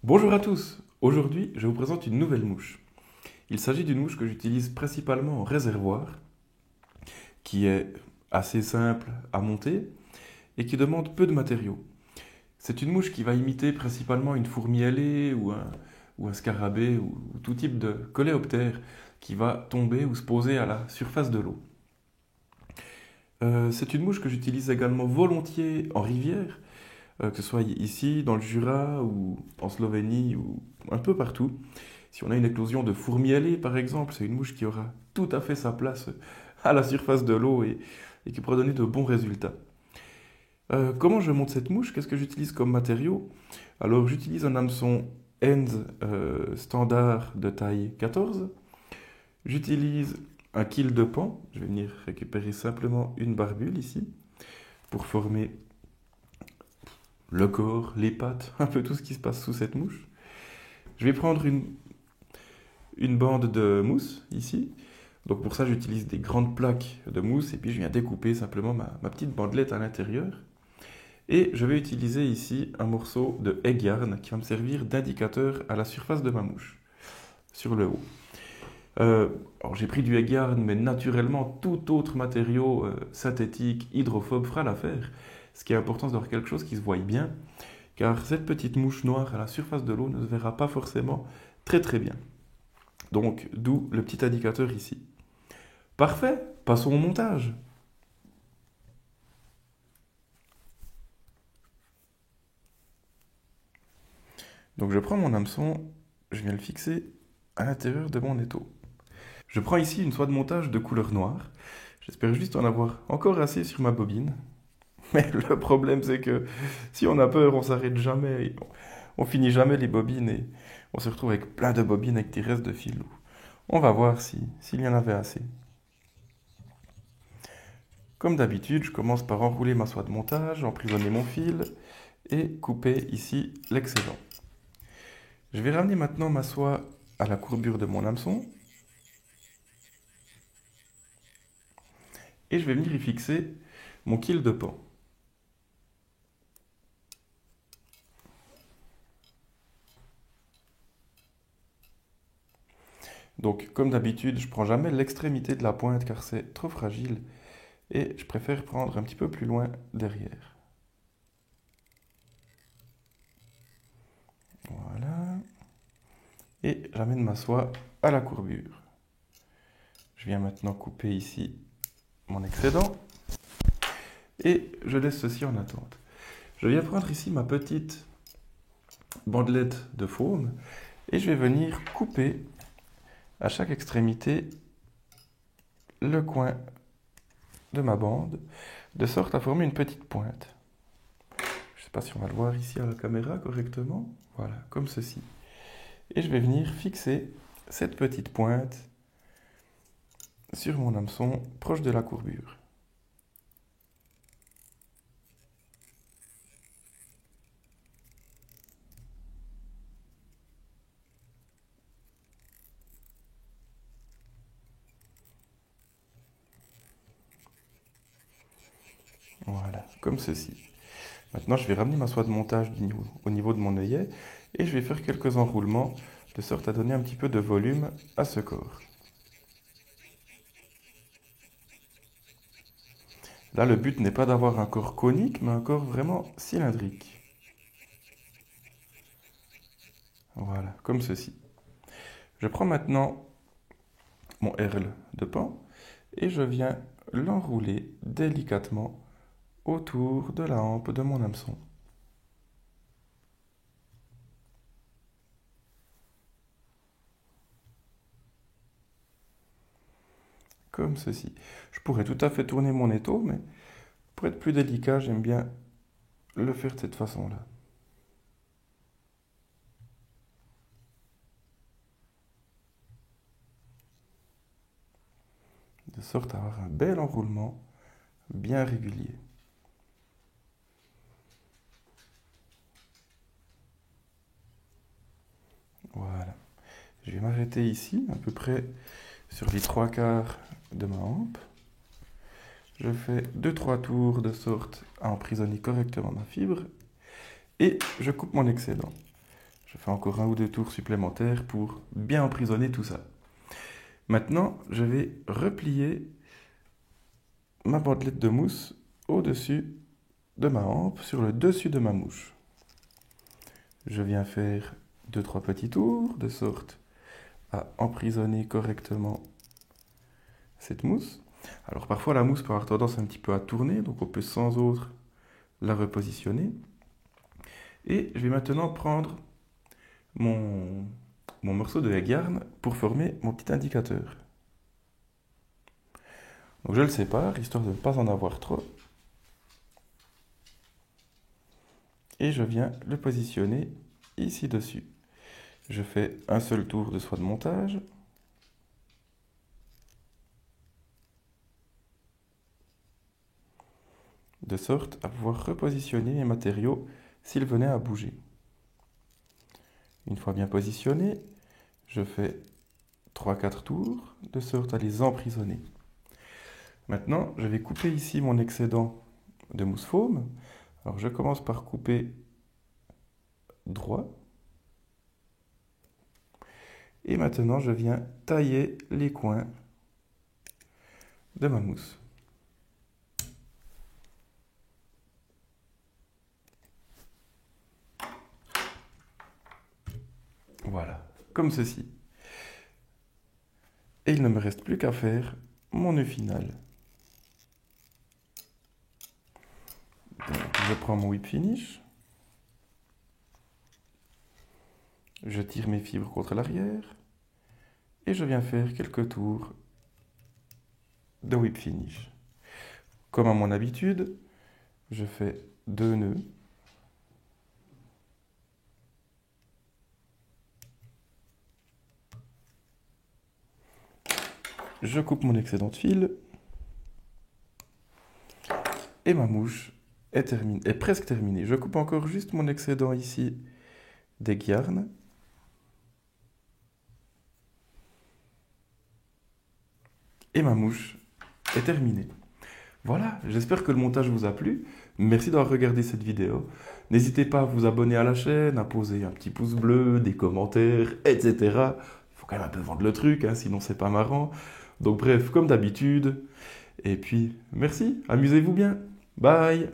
Bonjour à tous, aujourd'hui je vous présente une nouvelle mouche. Il s'agit d'une mouche que j'utilise principalement en réservoir, qui est assez simple à monter et qui demande peu de matériaux. C'est une mouche qui va imiter principalement une fourmi ailée ou un scarabée ou tout type de coléoptère qui va tomber ou se poser à la surface de l'eau. C'est une mouche que j'utilise également volontiers en rivière, que ce soit ici, dans le Jura, ou en Slovénie, ou un peu partout. Si on a une éclosion de fourmis ailées, par exemple, c'est une mouche qui aura tout à fait sa place à la surface de l'eau et qui pourra donner de bons résultats. Comment je monte cette mouche? Qu'est-ce que j'utilise comme matériau? Alors j'utilise un hameçon Enz standard de taille 14. J'utilise un kill de pan. Je vais venir récupérer simplement une barbule ici pour former le corps, les pattes, un peu tout ce qui se passe sous cette mouche. Je vais prendre une bande de mousse ici. Donc pour ça, j'utilise des grandes plaques de mousse et puis je viens découper simplement ma petite bandelette à l'intérieur. Et je vais utiliser ici un morceau de egg yarn qui va me servir d'indicateur à la surface de ma mouche, sur le haut. Euh, alors j'ai pris du egg yarn, mais naturellement tout autre matériau synthétique, hydrophobe fera l'affaire. Ce qui est important, c'est d'avoir quelque chose qui se voie bien, car cette petite mouche noire à la surface de l'eau ne se verra pas forcément très très bien. Donc d'où le petit indicateur ici. Parfait, passons au montage. Donc je prends mon hameçon, je viens le fixer à l'intérieur de mon étau. Je prends ici une soie de montage de couleur noire. J'espère juste en avoir encore assez sur ma bobine. Mais le problème c'est que si on a peur, on s'arrête jamais. On finit jamais les bobines et on se retrouve avec plein de bobines avec des restes de fil. On va voir s'il y en avait assez. Comme d'habitude, je commence par enrouler ma soie de montage, emprisonner mon fil et couper ici l'excédent. Je vais ramener maintenant ma soie à la courbure de mon hameçon et je vais venir y fixer mon kill de pan. Donc comme d'habitude, je prends jamais l'extrémité de la pointe car c'est trop fragile et je préfère prendre un petit peu plus loin derrière. Voilà. Et j'amène ma soie à la courbure. Je viens maintenant couper ici mon excédent et je laisse ceci en attente. Je viens prendre ici ma petite bandelette de faune et je vais venir couper à chaque extrémité le coin de ma bande de sorte à former une petite pointe. Je ne sais pas si on va le voir ici à la caméra correctement. Voilà, comme ceci. Et je vais venir fixer cette petite pointe sur mon hameçon proche de la courbure. Voilà, comme ceci. Maintenant, je vais ramener ma soie de montage au niveau de mon œillet et je vais faire quelques enroulements de sorte à donner un petit peu de volume à ce corps. Là, le but n'est pas d'avoir un corps conique, mais un corps vraiment cylindrique. Voilà, comme ceci. Je prends maintenant mon herle de pan et je viens l'enrouler délicatement autour de la hampe de mon hameçon. Comme ceci. Je pourrais tout à fait tourner mon étau, mais pour être plus délicat, j'aime bien le faire de cette façon-là. De sorte à avoir un bel enroulement bien régulier. Voilà. Je vais m'arrêter ici, à peu près sur les trois quarts de ma hampe. Je fais deux trois tours de sorte à emprisonner correctement ma fibre et je coupe mon excédent. Je fais encore un ou deux tours supplémentaires pour bien emprisonner tout ça. Maintenant, je vais replier ma bandelette de mousse au-dessus de ma hampe, sur le dessus de ma mouche. Je viens faire 2-3 petits tours, de sorte à emprisonner correctement cette mousse. Alors parfois la mousse peut avoir tendance un petit peu à tourner, donc on peut sans autre la repositionner. Et je vais maintenant prendre mon morceau de garn pour former mon petit indicateur. Donc je le sépare, histoire de ne pas en avoir trop. Et je viens le positionner ici dessus. Je fais un seul tour de soie de montage. De sorte à pouvoir repositionner mes matériaux s'ils venaient à bouger. Une fois bien positionnés, je fais 3-4 tours, de sorte à les emprisonner. Maintenant, je vais couper ici mon excédent de mousse foam. Alors je commence par couper droit. Et maintenant, je viens tailler les coins de ma mousse. Voilà, comme ceci. Et il ne me reste plus qu'à faire mon nœud final. Donc, je prends mon whip finish. Je tire mes fibres contre l'arrière. Et je viens faire quelques tours de whip finish. Comme à mon habitude, je fais 2 nœuds. Je coupe mon excédent de fil. Et ma mouche est presque terminée. Je coupe encore juste mon excédent ici des garnes. Et ma mouche est terminée. Voilà, j'espère que le montage vous a plu. Merci d'avoir regardé cette vidéo. N'hésitez pas à vous abonner à la chaîne, à poser un petit pouce bleu, des commentaires, etc. Il faut quand même un peu vendre le truc, hein, sinon c'est pas marrant. Donc bref, comme d'habitude. Et puis, merci, amusez-vous bien. Bye!